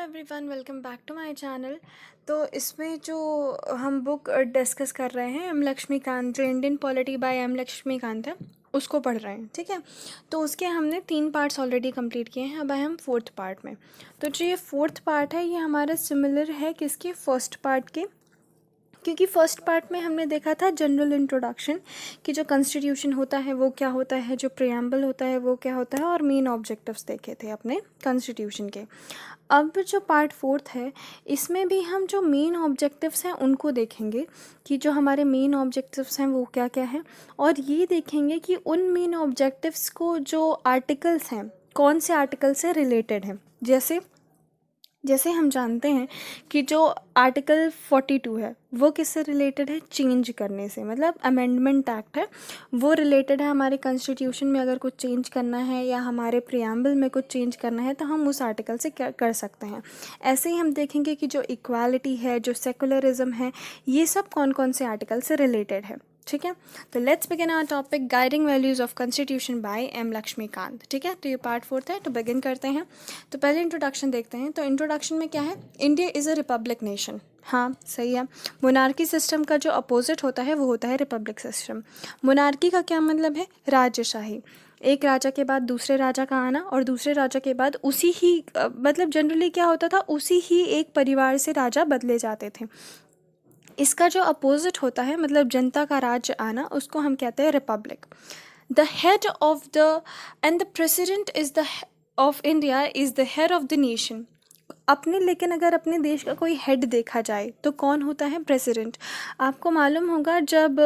Everyone, welcome back to my channel. तो इसमें जो हम बुक डिस्कस कर रहे हैं एम लक्ष्मीकांत, जो Indian polity by M Laxmikanth है, उसको पढ़ रहे हैं। ठीक है, तो उसके हमने 3 पार्ट्स ऑलरेडी कंप्लीट किए हैं। अब आए हम 4th पार्ट में। तो जो ये 4th पार्ट है, ये हमारा सिमिलर है किसके, फर्स्ट पार्ट के। क्योंकि फर्स्ट पार्ट में हमने देखा था जनरल इंट्रोडक्शन कि जो कॉन्स्टिट्यूशन होता है वो क्या होता है, जो प्रियम्बल होता है वो क्या होता है, और मेन ऑब्जेक्टिव्स देखे थे अपने कॉन्स्टिट्यूशन के। अब जो पार्ट 4th है, इसमें भी हम जो मेन ऑब्जेक्टिव्स हैं उनको देखेंगे कि जो हमारे मेन ऑब्जेक्टिव्स हैं वो क्या क्या हैं, और ये देखेंगे कि उन मेन ऑब्जेक्टिव्स को जो आर्टिकल्स हैं कौन से आर्टिकल से रिलेटेड हैं। जैसे जैसे हम जानते हैं कि जो आर्टिकल 42 है वो किससे रिलेटेड है, चेंज करने से, मतलब अमेंडमेंट एक्ट है, वो रिलेटेड है। हमारे कॉन्स्टिट्यूशन में अगर कुछ चेंज करना है या हमारे प्रियम्बल में कुछ चेंज करना है तो हम उस आर्टिकल से क्या कर सकते हैं। ऐसे ही हम देखेंगे कि जो इक्वालिटी है, जो सेकुलरिज्म है, ये सब कौन कौन से आर्टिकल से रिलेटेड है। ठीक है, तो let's begin our topic guiding values of constitution by M Laxmikanth. ठीक है, तो ये पार्ट 4th है, तो बिगिन करते हैं। तो पहले इंट्रोडक्शन देखते हैं। तो इंट्रोडक्शन में क्या है, India is a republic nation. हाँ, सही है। मोनार्की सिस्टम का जो अपोजिट होता है वो होता है रिपब्लिक सिस्टम। मोनार्की का क्या मतलब है, राजशाही। एक राजा के बाद दूसरे राजा का आना, और दूसरे राजा के बाद उसी ही मतलब जनरली क्या होता था, उसी ही एक परिवार से राजा बदले जाते थे। इसका जो अपोजिट होता है, मतलब जनता का राज्य आना, उसको हम कहते हैं Republic. The head of the end the president is the of India is the head of the nation. अपने लेकिन अगर अपने देश का कोई हेड देखा जाए तो कौन होता है, प्रेसिडेंट। आपको मालूम होगा जब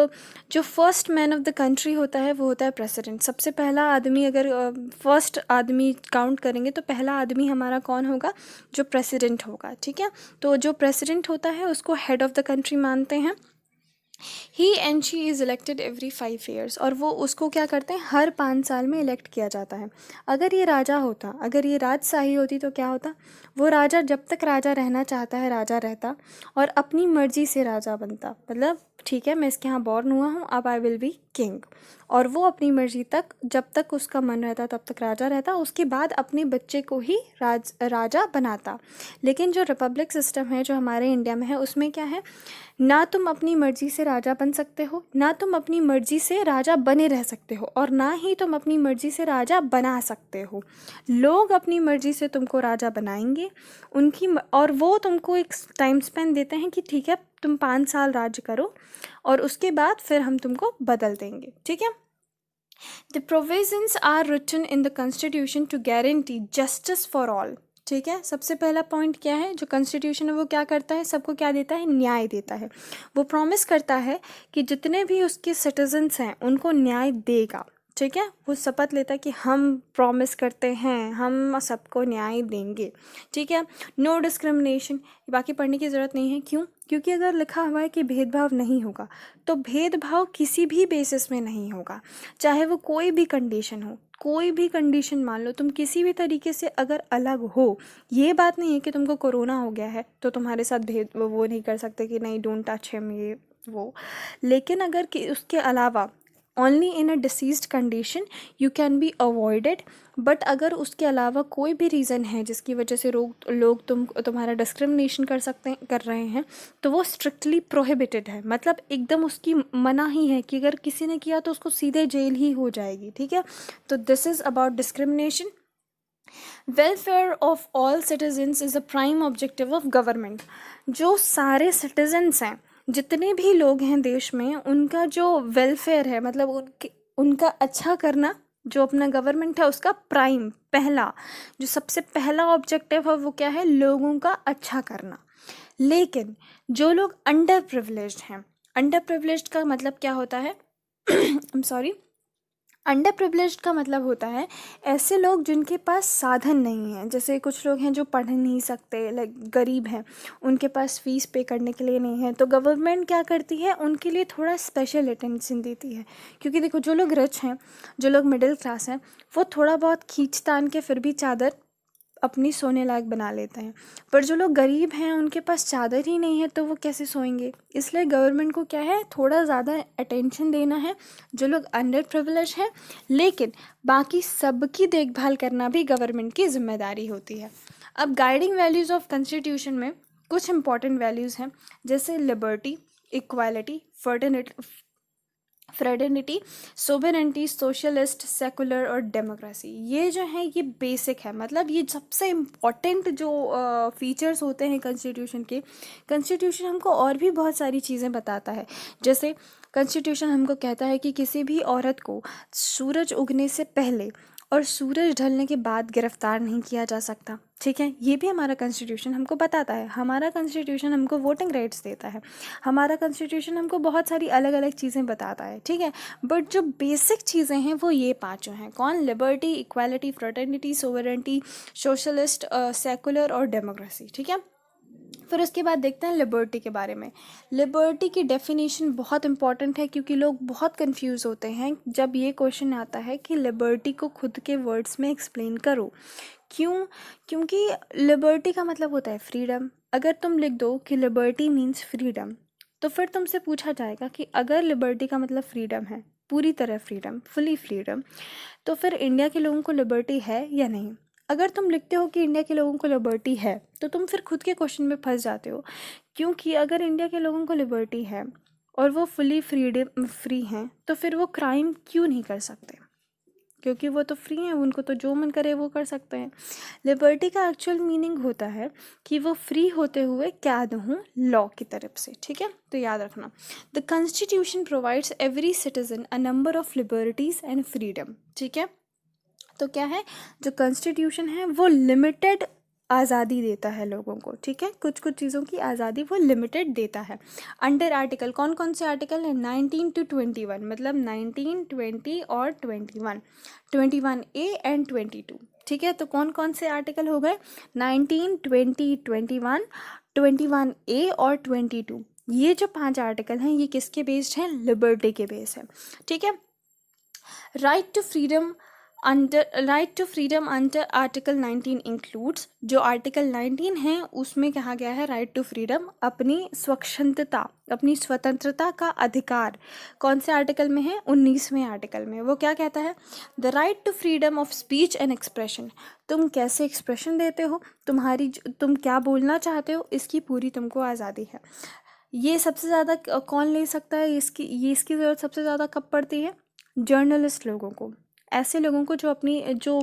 जो first man of the country होता है वो होता है प्रेसिडेंट। सबसे पहला आदमी, अगर फर्स्ट आदमी काउंट करेंगे तो पहला आदमी हमारा कौन होगा, जो प्रेसिडेंट होगा। ठीक है, तो जो प्रेसिडेंट होता है उसको हेड ऑफ द कंट्री मानते हैं। He and she is elected every 5 years, और वो उसको क्या करते हैं, हर 5 साल में इलेक्ट किया जाता है। अगर ये राजा होता, अगर ये राजशाही होती तो क्या होता, वो राजा जब तक राजा रहना चाहता है राजा रहता, और अपनी मर्जी से राजा बनता। मतलब ठीक है, मैं इसके यहाँ बॉर्न हुआ हूँ, अब आई विल बी किंग, और वो अपनी मर्जी तक, जब तक उसका मन रहता तब तक राजा रहता, उसके बाद अपने बच्चे को ही राजा बनाता। लेकिन जो रिपब्लिक सिस्टम है जो हमारे इंडिया में है, उसमें क्या है, ना तुम अपनी मर्जी से राजा बन सकते हो, ना तुम अपनी मर्जी से राजा बने रह सकते हो, और ना ही तुम अपनी मर्जी से राजा बना सकते हो। लोग अपनी मर्जी से तुमको राजा बनाएंगे, और वो तुमको एक टाइम स्पेन देते हैं कि ठीक है तुम 5 साल राज्य करो, और उसके बाद फिर हम तुमको बदल देंगे। ठीक है, the provisions are written in the constitution to guarantee justice for all. ठीक है, सबसे पहला पॉइंट क्या है, जो कॉन्स्टिट्यूशन है वो क्या करता है, सबको क्या देता है, न्याय देता है। वो प्रॉमिस करता है कि जितने भी उसके सिटीजन्स हैं उनको न्याय देगा। ठीक है, वो शपथ लेता है कि हम प्रॉमिस करते हैं हम सबको न्याय देंगे। ठीक है, नो डिस्क्रिमिनेशन, बाकी पढ़ने की ज़रूरत नहीं है। क्यों, क्योंकि अगर लिखा हुआ है कि भेदभाव नहीं होगा, तो भेदभाव किसी भी बेसिस में नहीं होगा, चाहे वो कोई भी कंडीशन हो। कोई भी कंडीशन मान लो, तुम किसी भी तरीके से अगर अलग हो, ये बात नहीं है कि तुमको कोरोना हो गया है तो तुम्हारे साथ भेद वो नहीं कर सकते कि नहीं डोंट टच हिम, ये वो। लेकिन अगर कि उसके अलावा only in a deceased condition you can be avoided, but अगर उसके अलावा कोई भी रीज़न है जिसकी वजह से लोग तुम्हारा डिस्क्रिमिनेशन कर रहे हैं, तो वो स्ट्रिक्टली प्रोहिबिटेड है। मतलब एकदम उसकी मना ही है कि अगर किसी ने किया तो उसको सीधे जेल ही हो जाएगी। ठीक है, तो this is about discrimination. Welfare of all citizens is a prime objective of government. जो सारे सिटीजन्स हैं, जितने भी लोग हैं देश में, उनका जो वेलफेयर है, मतलब उनका अच्छा करना, जो अपना गवर्नमेंट है उसका प्राइम पहला, जो सबसे पहला ऑब्जेक्टिव है वो क्या है, लोगों का अच्छा करना। लेकिन जो लोग अंडर प्रिविलेज्ड हैं, अंडर प्रिविलेज्ड का मतलब क्या होता है, I am sorry, under privileged का मतलब होता है ऐसे लोग जिनके पास साधन नहीं है। जैसे कुछ लोग हैं जो पढ़ नहीं सकते, लाइक गरीब हैं, उनके पास फीस पे करने के लिए नहीं है, तो गवर्नमेंट क्या करती है, उनके लिए थोड़ा स्पेशल अटेंशन देती है। क्योंकि देखो, जो लोग रिच हैं, जो लोग मिडिल क्लास हैं, वो थोड़ा बहुत खींच तान के फिर भी चादर अपनी सोने लायक बना लेते हैं, पर जो लोग गरीब हैं उनके पास चादर ही नहीं है तो वो कैसे सोएंगे। इसलिए गवर्नमेंट को क्या है, थोड़ा ज़्यादा अटेंशन देना है जो लोग अंडर प्रिविलेज हैं, लेकिन बाकी सबकी देखभाल करना भी गवर्नमेंट की जिम्मेदारी होती है। अब गाइडिंग वैल्यूज़ ऑफ कॉन्स्टिट्यूशन में कुछ इंपॉर्टेंट वैल्यूज़ हैं, जैसे liberty, equality, fraternity, sovereignty, socialist, secular और डेमोक्रेसी। ये जो है ये बेसिक है, मतलब ये सबसे इम्पॉर्टेंट जो फीचर्स होते हैं कॉन्स्टिट्यूशन के। कॉन्स्टिट्यूशन हमको और भी बहुत सारी चीज़ें बताता है, जैसे कॉन्स्टिट्यूशन हमको कहता है कि किसी भी औरत को सूरज उगने से पहले और सूरज ढलने के बाद गिरफ्तार नहीं किया जा सकता। ठीक है, ये भी हमारा कॉन्स्टिट्यूशन हमको बताता है। हमारा कॉन्स्टिट्यूशन हमको वोटिंग राइट्स देता है, हमारा कॉन्स्टिट्यूशन हमको बहुत सारी अलग अलग चीज़ें बताता है। ठीक है, बट जो बेसिक चीज़ें हैं वो ये पांचों हैं। कौन? Liberty, equality, fraternity, sovereignty, socialist, secular और डेमोक्रेसी। ठीक है, फिर उसके बाद देखते हैं लिबर्टी के बारे में। लिबर्टी की डेफिनेशन बहुत इंपॉर्टेंट है, क्योंकि लोग बहुत कंफ्यूज होते हैं जब ये क्वेश्चन आता है कि लिबर्टी को खुद के वर्ड्स में एक्सप्लेन करो। क्यों? क्योंकि लिबर्टी का मतलब होता है फ्रीडम। अगर तुम लिख दो कि लिबर्टी मीन्स फ्रीडम, तो फिर तुमसे पूछा जाएगा कि अगर लिबर्टी का मतलब फ्रीडम है, पूरी तरह फ्रीडम, फुली फ्रीडम, तो फिर इंडिया के लोगों को लिबर्टी है या नहीं। अगर तुम लिखते हो कि इंडिया के लोगों को लिबर्टी है, तो तुम फिर खुद के क्वेश्चन में फंस जाते हो, क्योंकि अगर इंडिया के लोगों को लिबर्टी है और वो फुली फ्री हैं, तो फिर वो क्राइम क्यों नहीं कर सकते? क्योंकि वो तो फ्री हैं, उनको तो जो मन करे वो कर सकते हैं। लिबर्टी का एक्चुअल मीनिंग होता है कि वो फ्री होते हुए कैद हों लॉ की तरफ से। ठीक है, तो याद रखना, the constitution provides every citizen a number of liberties and freedom. ठीक है, तो क्या है, जो कॉन्स्टिट्यूशन है वो लिमिटेड आज़ादी देता है लोगों को। ठीक है, कुछ कुछ चीज़ों की आज़ादी वो लिमिटेड देता है। अंडर आर्टिकल, कौन कौन से आर्टिकल है? 19 to 21, मतलब 19, 20 और 21, 21A एंड 22। ठीक है, तो कौन कौन से आर्टिकल हो गए? 19, 20, 21, 21A और 22। ये जो 5 आर्टिकल हैं ये किसके बेस्ड हैं? लिबर्टी के बेस है। ठीक है, right to freedom under article 19 includes, जो आर्टिकल 19 है उसमें कहा गया है राइट टू फ्रीडम, अपनी स्वतंत्रता, अपनी स्वतंत्रता का अधिकार। कौन से आर्टिकल में है? 19वें आर्टिकल में। वो क्या कहता है? The right to freedom of speech and expression. तुम कैसे एक्सप्रेशन देते हो, तुम क्या बोलना चाहते हो, इसकी पूरी तुमको आज़ादी है। ये सबसे ज़्यादा कौन ले सकता है? इसकी ज़रूरत सबसे ज़्यादा कब पड़ती है? जर्नलिस्ट लोगों को, ऐसे लोगों को जो अपनी जो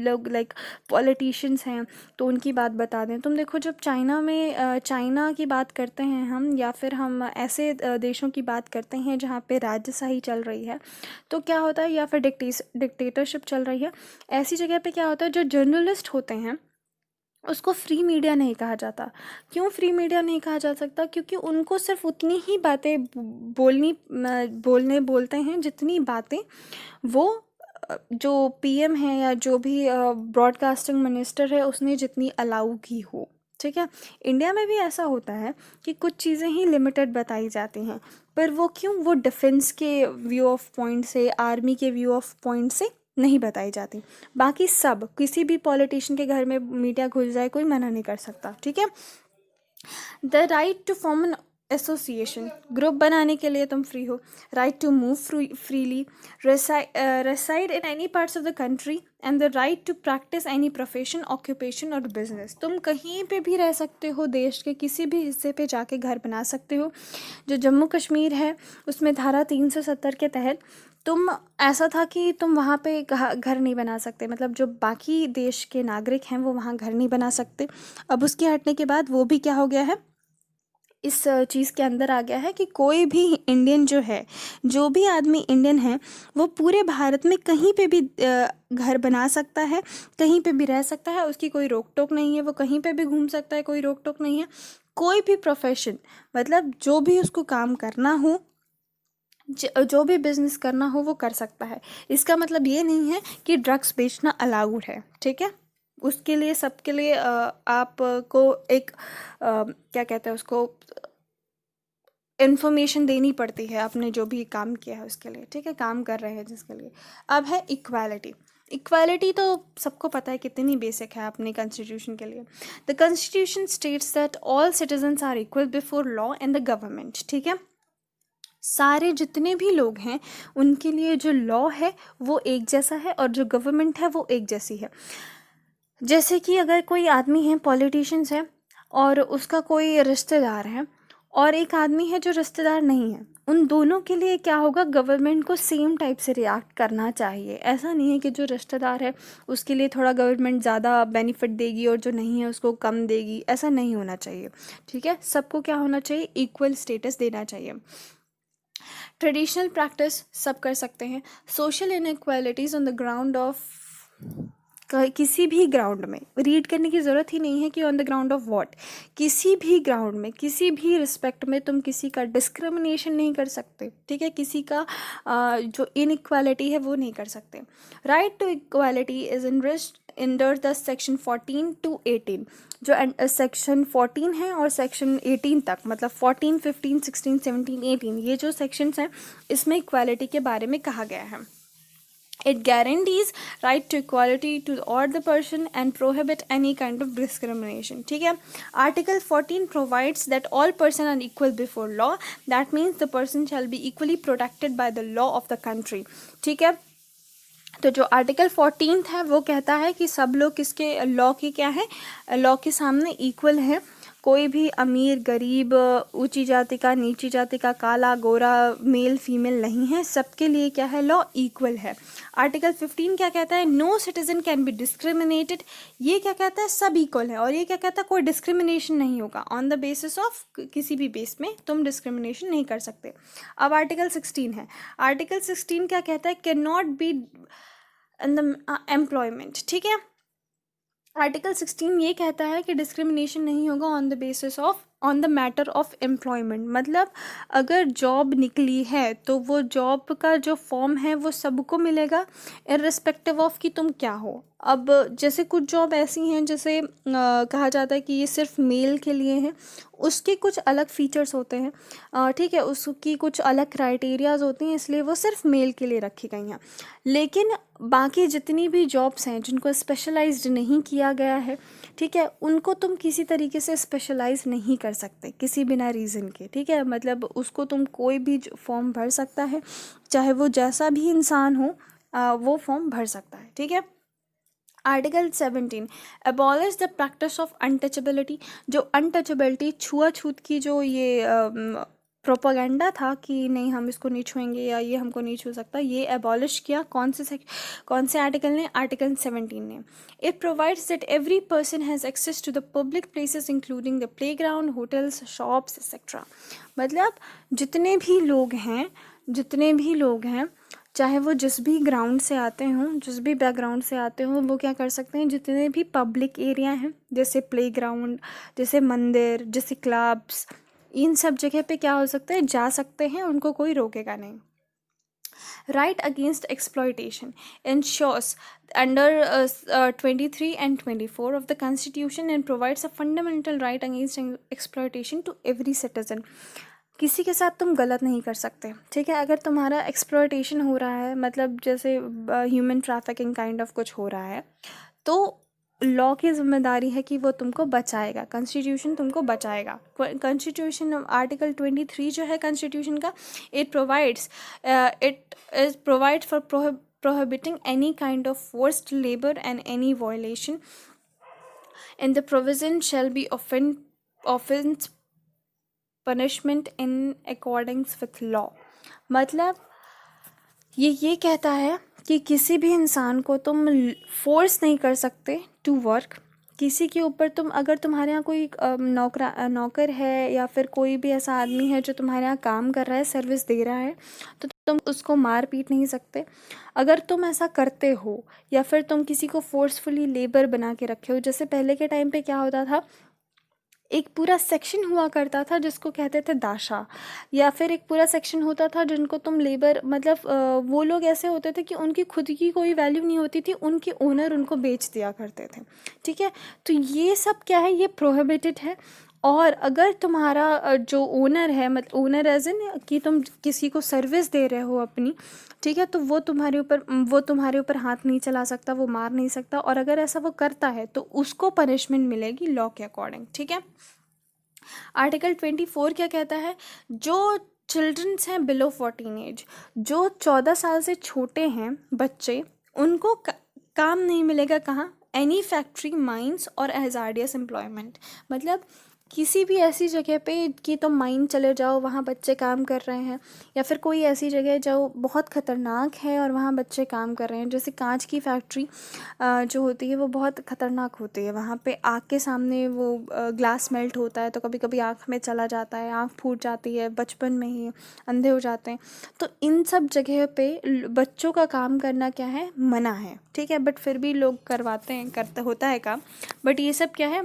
लोग लाइक पॉलिटिशियंस हैं तो उनकी बात बता दें। तुम देखो, जब चाइना की बात करते हैं हम, या फिर हम ऐसे देशों की बात करते हैं जहाँ पे राजशाही चल रही है, तो क्या होता है, या फिर डिक्टेटरशिप चल रही है, ऐसी जगह पे क्या होता है, जो जर्नलिस्ट होते हैं उसको फ्री मीडिया नहीं कहा जाता। क्यों फ्री मीडिया नहीं कहा जा सकता? क्योंकि उनको सिर्फ उतनी ही बातें बोलते हैं जितनी बातें वो जो पीएम है या जो भी ब्रॉडकास्टिंग मिनिस्टर है उसने जितनी अलाउ की हो। ठीक है, इंडिया में भी ऐसा होता है कि कुछ चीज़ें ही लिमिटेड बताई जाती हैं, पर वो क्यों? वो डिफेंस के व्यू ऑफ पॉइंट से, आर्मी के व्यू ऑफ पॉइंट से नहीं बताई जाती। बाकी सब, किसी भी पॉलिटिशियन के घर में मीडिया घुस जाए कोई मना नहीं कर सकता। ठीक है, the right to form an association, group बनाने के लिए तुम फ्री हो। Right to move freely, reside in any parts of the country, and the right to practice any profession, occupation और business। तुम कहीं पे भी रह सकते हो, देश के किसी भी हिस्से पे जाके घर बना सकते हो। जो जम्मू कश्मीर है उसमें धारा 370 के तहत तुम, ऐसा था कि तुम वहाँ पे घर नहीं बना सकते, मतलब जो बाकी देश के नागरिक हैं वो वहाँ घर नहीं बना सकते। अब उसके हटने के बाद वो भी क्या हो गया है, इस चीज़ के अंदर आ गया है कि कोई भी इंडियन जो है, जो भी आदमी इंडियन है, वो पूरे भारत में कहीं पे भी घर बना सकता है, कहीं पे भी रह सकता है, उसकी कोई रोक टोक नहीं है। वो कहीं पे भी घूम सकता है, कोई रोक टोक नहीं है। कोई भी प्रोफेशन, मतलब जो भी उसको काम करना हो, जो भी बिजनेस करना हो वो कर सकता है। इसका मतलब ये नहीं है कि ड्रग्स बेचना अलाउड है। ठीक है, उसके लिए, सबके लिए आपको एक क्या कहते हैं उसको, इन्फॉर्मेशन देनी पड़ती है, आपने जो भी काम किया है उसके लिए। ठीक है, काम कर रहे हैं जिसके लिए। अब है इक्वालिटी। इक्वालिटी तो सबको पता है कितनी बेसिक है अपने कॉन्स्टिट्यूशन के लिए। The constitution states that all citizens are equal before law and the government, ठीक है। सारे जितने भी लोग हैं उनके लिए जो लॉ है वो एक जैसा है और जो गवर्नमेंट है वो एक जैसी है। जैसे कि अगर कोई आदमी है, पॉलिटिशियंस है, और उसका कोई रिश्तेदार है और एक आदमी है जो रिश्तेदार नहीं है, उन दोनों के लिए क्या होगा, गवर्नमेंट को सेम टाइप से रिएक्ट करना चाहिए। ऐसा नहीं है कि जो रिश्तेदार है उसके लिए थोड़ा गवर्नमेंट ज़्यादा बेनिफिट देगी और जो नहीं है उसको कम देगी, ऐसा नहीं होना चाहिए, ठीक है। सबको क्या होना चाहिए, इक्वल स्टेटस देना चाहिए। ट्रेडिशनल प्रैक्टिस सब कर सकते हैं। Social inequalities on the ground of, किसी भी ग्राउंड में रीड करने की ज़रूरत ही नहीं है कि on the ground of what, किसी भी ग्राउंड में किसी भी रिस्पेक्ट में तुम किसी का डिस्क्रिमिनेशन नहीं कर सकते, ठीक है। किसी का जो इनइक्वालिटी है वो नहीं कर सकते। Right to equality is enriched under the section 14 to 18, जो सेक्शन 14 है और सेक्शन 18 तक, मतलब 14, 15, 16, 17, 18, ये जो सेक्शंस हैं इसमें इक्वालिटी के बारे में कहा गया है। It guarantees right to equality to all the person and prohibit any kind of discrimination, ठीक है। Article 14 provides that all person are equal before law. That means the person shall be equally protected by the law of the country, ठीक है। तो जो article 14 है वो कहता है कि सब लोग किसके, लॉ के क्या है, लॉ के सामने इक्वल है। कोई भी अमीर गरीब, ऊंची जाति का नीची जाति का, काला गोरा, मेल फीमेल नहीं है, सबके लिए क्या है, लॉ इक्वल है। आर्टिकल 15 क्या कहता है, no citizen can be discriminated, ये क्या कहता है, सब इक्वल है। और ये क्या कहता है, कोई डिस्क्रिमिनेशन नहीं होगा ऑन द बेसिस ऑफ, किसी भी बेस में तुम डिस्क्रिमिनेशन नहीं कर सकते। अब आर्टिकल 16 है, आर्टिकल 16 क्या कहता है, can not be in the employment, ठीक है। आर्टिकल 16 ये कहता है कि डिस्क्रिमिनेशन नहीं होगा on the basis of, on the matter of employment, मतलब अगर जॉब निकली है तो वो जॉब का जो फॉर्म है वो सबको मिलेगा इर्रिस्पेक्टिव ऑफ कि तुम क्या हो। अब जैसे कुछ जॉब ऐसी हैं जैसे कहा जाता है कि ये सिर्फ मेल के लिए हैं, उसके कुछ अलग फीचर्स होते हैं, ठीक है, उसकी कुछ अलग क्राइटेरियाज होती हैं, इसलिए वो सिर्फ मेल के लिए रखी गई हैं। लेकिन बाकी जितनी भी जॉब्स हैं जिनको स्पेशलाइज्ड नहीं किया गया है, ठीक है, उनको तुम किसी तरीके से स्पेशलाइज नहीं कर सकते किसी बिना रीज़न के, ठीक है। मतलब उसको तुम कोई भी फॉर्म भर सकता है, चाहे वो जैसा भी इंसान हो, वो फॉर्म भर सकता है, ठीक है। Article 17 abolish the practice of untouchability, जो अनटचेबिलिटी, छुआछूत की जो ये प्रोपागेंडा था कि नहीं हम इसको नहीं छुएंगे या ये हमको नहीं छू सकता, ये एबॉलिश किया कौन से आर्टिकल ने, आर्टिकल 17 ने। It provides that every person has access to the public places including the playground, hotels, shops etcetera. मतलब जितने भी लोग हैं चाहे वो जिस भी ग्राउंड से आते हों, जिस भी बैकग्राउंड से आते हों, वो क्या कर सकते हैं, जितने भी पब्लिक एरिया हैं जैसे प्ले ग्राउंड, जैसे मंदिर, जैसे क्लब्स, इन सब जगह पे क्या हो सकता है, जा सकते हैं, उनको कोई रोकेगा नहीं। Right against exploitation ensures under 23 and 24 of the constitution and provides a fundamental right against exploitation to every citizen. किसी के साथ तुम गलत नहीं कर सकते, ठीक है। अगर तुम्हारा एक्सप्लॉयटेशन हो रहा है, मतलब जैसे ह्यूमन ट्रैफिकिंग काइंड ऑफ कुछ हो रहा है, तो लॉ की जिम्मेदारी है कि वो तुमको बचाएगा, कॉन्स्टिट्यूशन तुमको बचाएगा। कॉन्स्टिट्यूशन आर्टिकल 23 जो है कॉन्स्टिट्यूशन का, it provide for prohibiting any kind of forced labor and any violation and the provision shall be offense punishment in accordance with law। मतलब ये कहता है कि किसी भी इंसान को तुम फोर्स नहीं कर सकते टू वर्क, किसी के ऊपर तुम, अगर तुम्हारे यहाँ कोई नौकर है या फिर कोई भी ऐसा आदमी है जो तुम्हारे यहाँ काम कर रहा है, सर्विस दे रहा है, तो तुम उसको मार पीट नहीं सकते। अगर तुम ऐसा करते हो या फिर तुम किसी को फोर्सफुली लेबर बना के रखे हो, जैसे पहले के टाइम पे क्या होता था, एक पूरा सेक्शन हुआ करता था जिसको कहते थे दाशा, या फिर एक पूरा सेक्शन होता था जिनको तुम लेबर, मतलब वो लोग ऐसे होते थे कि उनकी खुद की कोई वैल्यू नहीं होती थी, उनके ओनर उनको बेच दिया करते थे, ठीक है। तो ये सब क्या है, ये प्रोहिबिटेड है। और अगर तुम्हारा जो ओनर है, मतलब ओनर एज इन कि तुम किसी को सर्विस दे रहे हो अपनी, ठीक है, तो वो तुम्हारे ऊपर हाथ नहीं चला सकता, वो मार नहीं सकता, और अगर ऐसा वो करता है तो उसको पनिशमेंट मिलेगी लॉ के अकॉर्डिंग, ठीक है। आर्टिकल 24 क्या कहता है? जो चिल्ड्रंस हैं बिलो 14 एज, जो 14 साल से छोटे हैं बच्चे, उनको काम नहीं मिलेगा। कहाँ? एनी फैक्ट्री, माइंस और हैजार्डियस एम्प्लॉयमेंट। मतलब किसी भी ऐसी जगह पे कि तुम माइन चले जाओ, वहाँ बच्चे काम कर रहे हैं, या फिर कोई ऐसी जगह जो बहुत ख़तरनाक है और वहाँ बच्चे काम कर रहे हैं, जैसे कांच की फैक्ट्री जो होती है वो बहुत ख़तरनाक होती है। वहाँ पे आग के सामने वो ग्लास मेल्ट होता है, तो कभी कभी आँख में चला जाता है, आँख फूट जाती है, बचपन में ही अंधे हो जाते हैं। तो इन सब जगह पे बच्चों का काम करना क्या है? मना है, ठीक है। बट फिर भी लोग करवाते हैं, करता होता है काम। बट ये सब क्या है?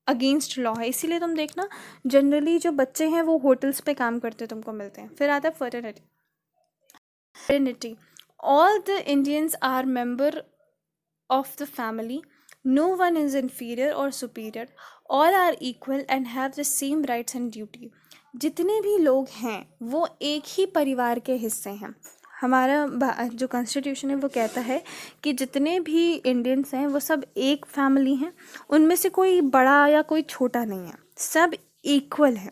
अगेंस्ट लॉ है। इसीलिए तुम देखना जनरली जो बच्चे हैं वो होटल्स पे काम करते तुमको मिलते हैं। फिर आता है fraternity. All the Indians are member of the family. No one is inferior or superior. All are equal and have the same rights and duty. जितने भी लोग हैं वो एक ही परिवार के हिस्से हैं। हमारा जो कॉन्स्टिट्यूशन है वो कहता है कि जितने भी इंडियंस हैं वो सब एक फैमिली हैं, उनमें से कोई बड़ा या कोई छोटा नहीं है, सब इक्वल है।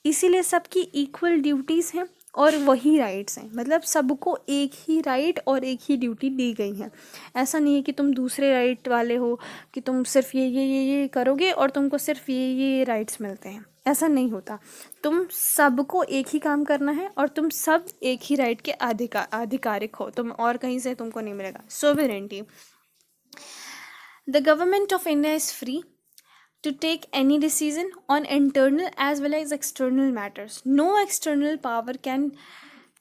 इसीलिए सबकी इक्वल ड्यूटीज़ हैं और वही राइट्स हैं। मतलब सबको एक ही राइट और एक ही ड्यूटी दी गई है। ऐसा नहीं है कि तुम दूसरे राइट वाले हो, कि तुम सिर्फ ये करोगे और तुमको सिर्फ ये राइट्स मिलते हैं, ऐसा नहीं होता। तुम सबको एक ही काम करना है और तुम सब एक ही राइट के आधिकारिक हो, तुम और कहीं से तुमको नहीं मिलेगा। Sovereignty. The government of India is free to take any decision on internal as well as external matters. No external power can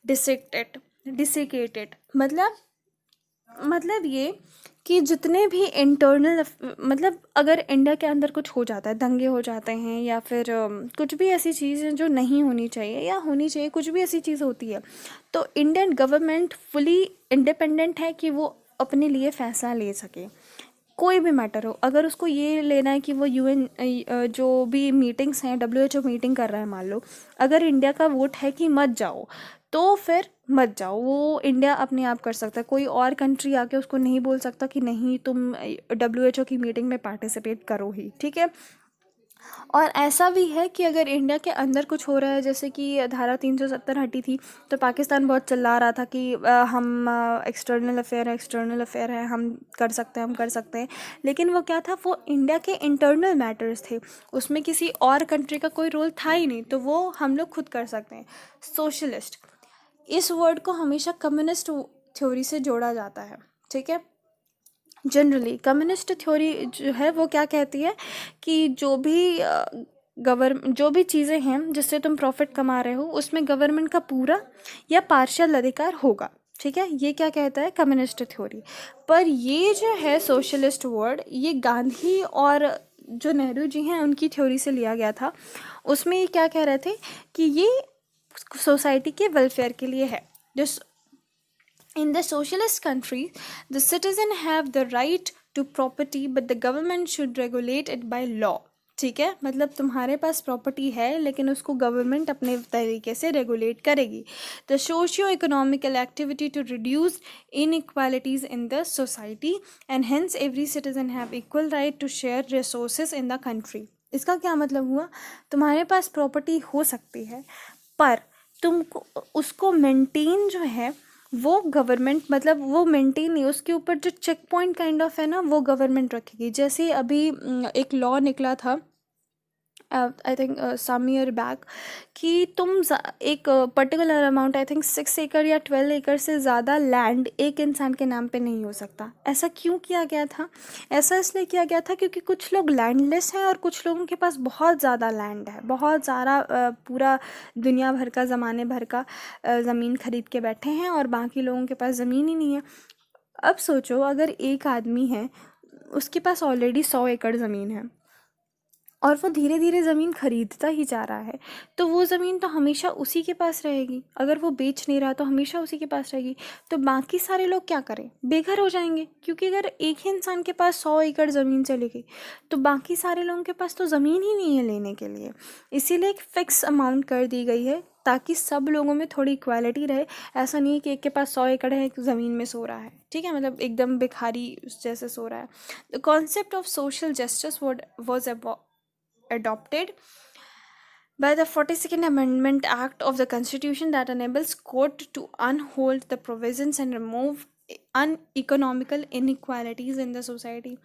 dissecate it. मतलब ये कि जितने भी इंटरनल, मतलब अगर इंडिया के अंदर कुछ हो जाता है, दंगे हो जाते हैं, या फिर कुछ भी ऐसी चीज़ें जो नहीं होनी चाहिए या होनी चाहिए, कुछ भी ऐसी चीज़ होती है, तो इंडियन गवर्नमेंट फुली इंडिपेंडेंट है कि वो अपने लिए फ़ैसला ले सके। कोई भी मैटर हो, अगर उसको ये लेना है कि वो यूएन जो भी मीटिंग्स हैं, WHO मीटिंग कर रहा है, मान लो अगर इंडिया का वोट है कि मत जाओ, तो फिर मत जाओ। वो इंडिया अपने आप कर सकता है, कोई और कंट्री आके उसको नहीं बोल सकता कि नहीं तुम WHO की मीटिंग में पार्टिसिपेट करो ही, ठीक है। और ऐसा भी है कि अगर इंडिया के अंदर कुछ हो रहा है, जैसे कि धारा 370 हटी थी, तो पाकिस्तान बहुत चिल्ला रहा था कि हम एक्सटर्नल अफेयर है, हम कर सकते हैं, हम कर सकते हैं। लेकिन वो क्या था? वो इंडिया के इंटरनल मैटर्स थे, उसमें किसी और कंट्री का कोई रोल था ही नहीं, तो वो हम लोग खुद कर सकते हैं। सोशलिस्ट, इस वर्ड को हमेशा कम्युनिस्ट थ्योरी से जोड़ा जाता है, ठीक है। जनरली कम्युनिस्ट थ्योरी जो है वो क्या कहती है कि जो भी चीज़ें हैं जिससे तुम प्रॉफिट कमा रहे हो, उसमें गवर्नमेंट का पूरा या पार्शियल अधिकार होगा, ठीक है। ये क्या कहता है? Communist theory. पर ये जो है सोशलिस्ट वर्ड, ये गांधी और जो नेहरू जी हैं उनकी थ्योरी से लिया गया था। उसमें ये क्या कह रहे थे कि ये सोसाइटी के वेलफेयर के लिए है। जिस In the socialist countries, the citizen have the right to property, but the government should regulate it by law. ठीक है, मतलब तुम्हारे पास प्रॉपर्टी है लेकिन उसको गवर्नमेंट अपने तरीके से रेगुलेट करेगी। The socio economical activity to reduce inequalities in the society and hence every citizen have equal right to share resources in the country. इसका क्या मतलब हुआ? तुम्हारे पास प्रॉपर्टी हो सकती है, पर तुमको उसको मेंटेन जो है वो गवर्नमेंट, मतलब वो मेंटेन नहीं, उसके ऊपर जो चेक पॉइंट काइंड ऑफ है ना, वो गवर्नमेंट रखेगी। जैसे अभी एक लॉ निकला था, I think some year back, कि तुम एक पर्टिकुलर अमाउंट, आई थिंक 6 एकड़ या 12 एकड़ से ज़्यादा लैंड एक इंसान के नाम पे नहीं हो सकता। ऐसा क्यों किया गया था? ऐसा इसलिए किया गया था क्योंकि कुछ लोग लैंडलेस हैं और कुछ लोगों के पास बहुत ज़्यादा लैंड है, बहुत ज़्यादा पूरा दुनिया भर का, ज़माने भर का ज़मीन खरीद के बैठे हैं और बाकी लोगों के पास ज़मीन ही नहीं है। अब सोचो, अगर एक आदमी है, उसके पास ऑलरेडी 100 एकड़ ज़मीन है, और वो धीरे धीरे ज़मीन खरीदता ही जा रहा है, तो वो ज़मीन तो हमेशा उसी के पास रहेगी। अगर वो बेच नहीं रहा तो हमेशा उसी के पास रहेगी। तो बाकी सारे लोग क्या करें, बेघर हो जाएंगे, क्योंकि अगर एक ही इंसान के पास 100 एकड़ ज़मीन चली गई तो बाकी सारे लोगों के पास तो ज़मीन ही नहीं है लेने के लिए। इसीलिए एक फ़िक्स अमाउंट कर दी गई है ताकि सब लोगों में थोड़ी इक्वालिटी रहे। ऐसा नहीं है कि एक के पास 100 एकड़ है, एक ज़मीन में सो रहा है, ठीक है, मतलब एकदम भिखारी जैसे सो रहा है। The concept of social justice was adopted by the 42nd Amendment Act of the Constitution that enables court to unhold the provisions and remove uneconomical inequalities in the society।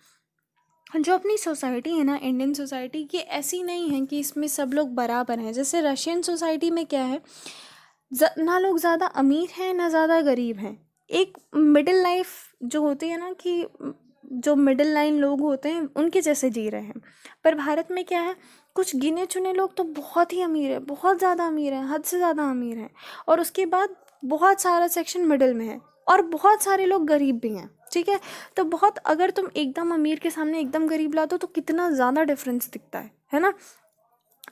जो अपनी सोसाइटी है ना, इंडियन सोसाइटी, ये ऐसी नहीं है कि इसमें सब लोग बराबर हैं। जैसे रशियन सोसाइटी में क्या है, ना लोग ज़्यादा अमीर हैं ना ज़्यादा गरीब हैं, एक मिडिल लाइफ जो होती है ना, कि जो मिडिल लाइन लोग होते हैं उनके जैसे जी रहे हैं। पर भारत में क्या है, कुछ गिने चुने लोग तो बहुत ही अमीर है, बहुत ज़्यादा अमीर है, हद से ज़्यादा अमीर हैं, और उसके बाद बहुत सारा सेक्शन मिडिल में है और बहुत सारे लोग गरीब भी हैं, ठीक है। तो बहुत, अगर तुम एकदम अमीर के सामने एकदम गरीब ला दो तो कितना ज़्यादा डिफरेंस दिखता है ना।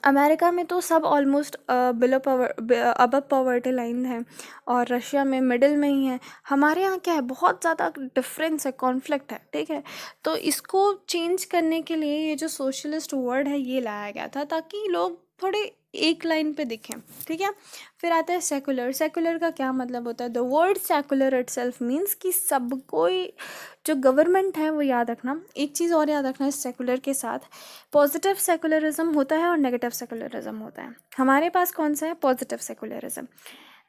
अमेरिका में तो सब almost below above poverty line है, और रशिया में मिडिल में ही है। हमारे यहाँ क्या है, बहुत ज़्यादा डिफरेंस है, कॉन्फ्लिक्ट है, ठीक है। तो इसको चेंज करने के लिए ये जो सोशलिस्ट वर्ड है ये लाया गया था, ताकि लोग थोड़े एक लाइन पे दिखें, ठीक है। फिर आता है सेकुलर। सेकुलर का क्या मतलब होता है, the word secular itself means कि सब कोई, जो गवर्नमेंट है वो याद रखना। एक चीज़ और याद रखना, इस सेकुलर के साथ पॉजिटिव सेकुलरिज्म होता है और नेगेटिव सेकुलरिज्म होता है। हमारे पास कौन सा है, पॉजिटिव सेकुलरिज्म।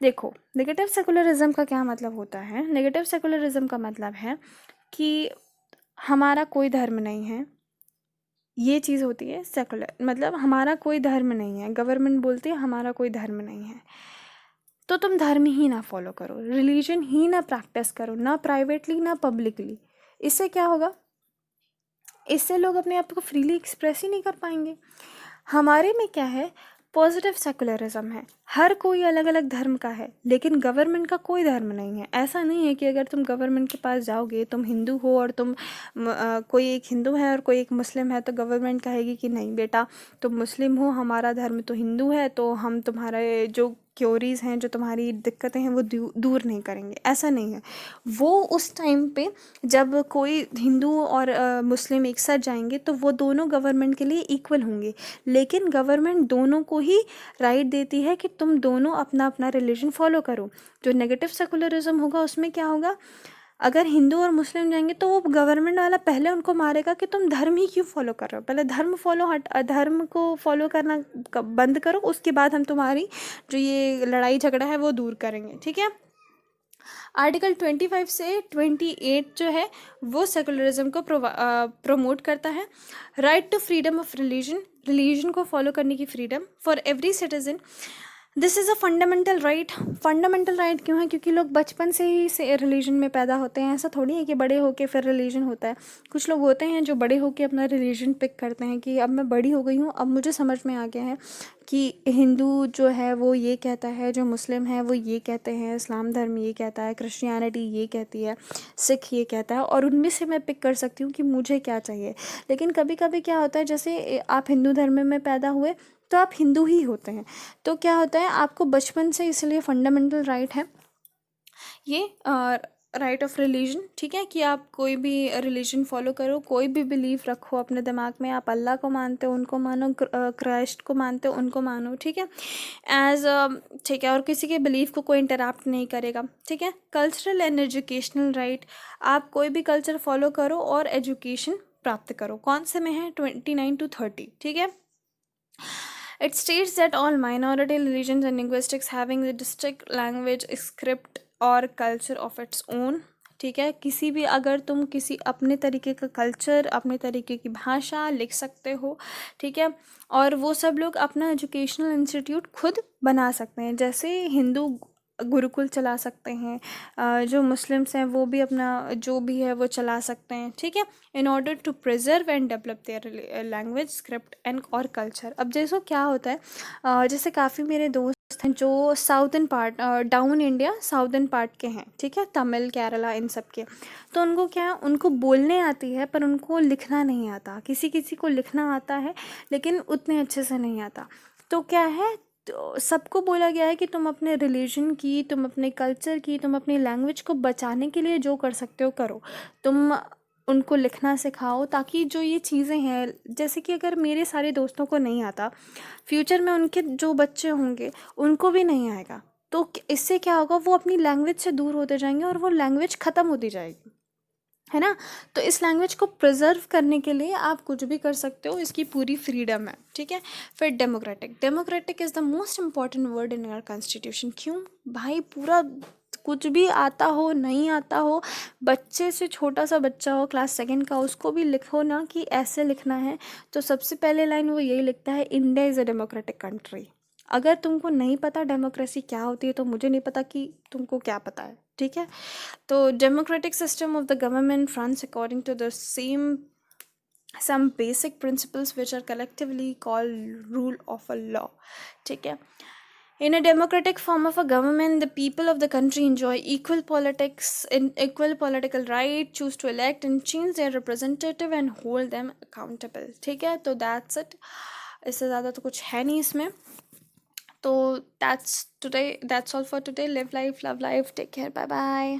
देखो, नेगेटिव सेकुलरिज्म का क्या मतलब होता है, नेगेटिव सेकुलरिज्म का मतलब है कि हमारा कोई धर्म नहीं है, ये चीज़ होती है सेकुलर, मतलब हमारा कोई धर्म नहीं है। गवर्नमेंट बोलती है हमारा कोई धर्म नहीं है, तो तुम धर्म ही ना फॉलो करो, रिलीजन ही ना प्रैक्टिस करो, ना प्राइवेटली ना पब्लिकली। इससे क्या होगा, इससे लोग अपने आप को फ्रीली एक्सप्रेस ही नहीं कर पाएंगे। हमारे में क्या है, पॉजिटिव सेकुलरिज्म है, हर कोई अलग अलग धर्म का है, लेकिन गवर्नमेंट का कोई धर्म नहीं है। ऐसा नहीं है कि अगर तुम गवर्नमेंट के पास जाओगे, तुम हिंदू हो और कोई एक हिंदू है और कोई एक मुस्लिम है, तो गवर्नमेंट कहेगी कि नहीं बेटा, तुम मुस्लिम हो, हमारा धर्म तो हिंदू है, तो हम तुम्हारे जो क्योरीज हैं, जो तुम्हारी दिक्कतें हैं, वो दूर नहीं करेंगे। ऐसा नहीं है। वो उस टाइम पे जब कोई हिंदू और मुस्लिम एक साथ जाएंगे तो वो दोनों गवर्नमेंट के लिए इक्वल होंगे, लेकिन गवर्नमेंट दोनों को ही राइट देती है कि तुम दोनों अपना अपना रिलीजन फॉलो करो। जो नेगेटिव सेकुलरिज्म होगा उसमें क्या होगा, अगर हिंदू और मुस्लिम जाएंगे तो वो गवर्नमेंट वाला पहले उनको मारेगा कि तुम धर्म ही क्यों फॉलो कर रहे हो, पहले धर्म को फॉलो करना बंद करो, उसके बाद हम तुम्हारी जो ये लड़ाई झगड़ा है वो दूर करेंगे, ठीक है। आर्टिकल 25 से 28 जो है वो सेकुलरिज्म को प्रमोट करता है। Right to freedom of religion, religion को फॉलो करने की freedom for every citizen, this is a fundamental right. Fundamental right क्यों है, क्योंकि लोग बचपन से ही से रिलीजन में पैदा होते हैं। ऐसा थोड़ी है कि बड़े होके फिर रिलीजन होता है। कुछ लोग होते हैं जो बड़े होके अपना रिलीजन पिक करते हैं कि अब मैं बड़ी हो गई हूँ, अब मुझे समझ में आ गया है कि हिंदू जो है वो ये कहता है, जो मुस्लिम है वो ये कहते हैं, इस्लाम धर्म ये कहता है, क्रिश्चियनिटी ये कहती है, सिख ये कहता है, और उनमें से मैं पिक कर सकती हूँ कि मुझे क्या चाहिए। लेकिन कभी कभी क्या होता है, जैसे आप हिंदू धर्म में पैदा हुए तो आप हिंदू ही होते हैं, तो क्या होता है आपको बचपन से, इसलिए फंडामेंटल राइट है ये, राइट ऑफ रिलीजन, ठीक है, कि आप कोई भी रिलीजन फॉलो करो, कोई भी बिलीफ रखो अपने दिमाग में। आप अल्लाह को मानते हो उनको मानो, क्राइस्ट को मानते हो उनको मानो, ठीक है, एज ठीक है, और किसी के बिलीफ को कोई इंटरप्ट नहीं करेगा, ठीक है। कल्चरल एंड एजुकेशनल राइट, आप कोई भी कल्चर फॉलो करो और एजुकेशन प्राप्त करो। कौन से में है, 29 to 30, ठीक है। It states that all minority religions and linguistics having the distinct language, script और culture of its own, ठीक है। किसी भी, अगर तुम किसी अपने तरीके का कल्चर, अपने तरीके की भाषा लिख सकते हो, ठीक है, और वो सब लोग अपना एजुकेशनल इंस्टीट्यूट खुद बना सकते हैं। जैसे हिंदू गुरुकुल चला सकते हैं, जो मुस्लिम्स हैं वो भी अपना जो भी है वो चला सकते हैं, ठीक है, in order to preserve and develop their language, script and our culture. अब जैसो क्या होता है, जैसे काफ़ी मेरे दोस्त जो southern part, down India southern part के हैं, ठीक है, तमिल, केरला, इन सब के। तो उनको क्या है, उनको बोलने आती है पर उनको लिखना नहीं आता। किसी किसी को लिखना आता है लेकिन उतने अच्छे से नहीं आता। तो क्या है, तो सबको बोला गया है कि तुम अपने रिलीजन की, तुम अपने कल्चर की, तुम अपनी लैंग्वेज को बचाने के लिए जो कर सकते हो करो। तुम उनको लिखना सिखाओ, ताकि जो ये चीज़ें हैं, जैसे कि अगर मेरे सारे दोस्तों को नहीं आता, फ्यूचर में उनके जो बच्चे होंगे उनको भी नहीं आएगा। तो इससे क्या होगा, वो अपनी लैंग्वेज से दूर होते जाएंगे और वो लैंग्वेज ख़त्म होती जाएगी, है ना। तो इस लैंग्वेज को प्रिजर्व करने के लिए आप कुछ भी कर सकते हो, इसकी पूरी फ्रीडम है, ठीक है। फिर democratic, democratic is the most important word in our constitution. क्यों भाई, पूरा कुछ भी आता हो नहीं आता हो, बच्चे से छोटा सा बच्चा हो क्लास सेकंड का, उसको भी लिखो ना कि ऐसे लिखना है, तो सबसे पहले लाइन वो यही लिखता है, India is a democratic country. अगर तुमको नहीं पता डेमोक्रेसी क्या होती है, तो मुझे नहीं पता कि तुमको क्या पता है, ठीक है। तो democratic system of the government runs according to the some basic principles which are collectively called rule of a law, ठीक है। In a democratic form of a government, the people of the country enjoy equal political right, choose to elect and change their representative and hold them accountable, ठीक है। तो that's it, इससे ज़्यादा तो कुछ है नहीं इसमें। तो that's all for today. Live life, love life, take care, bye bye.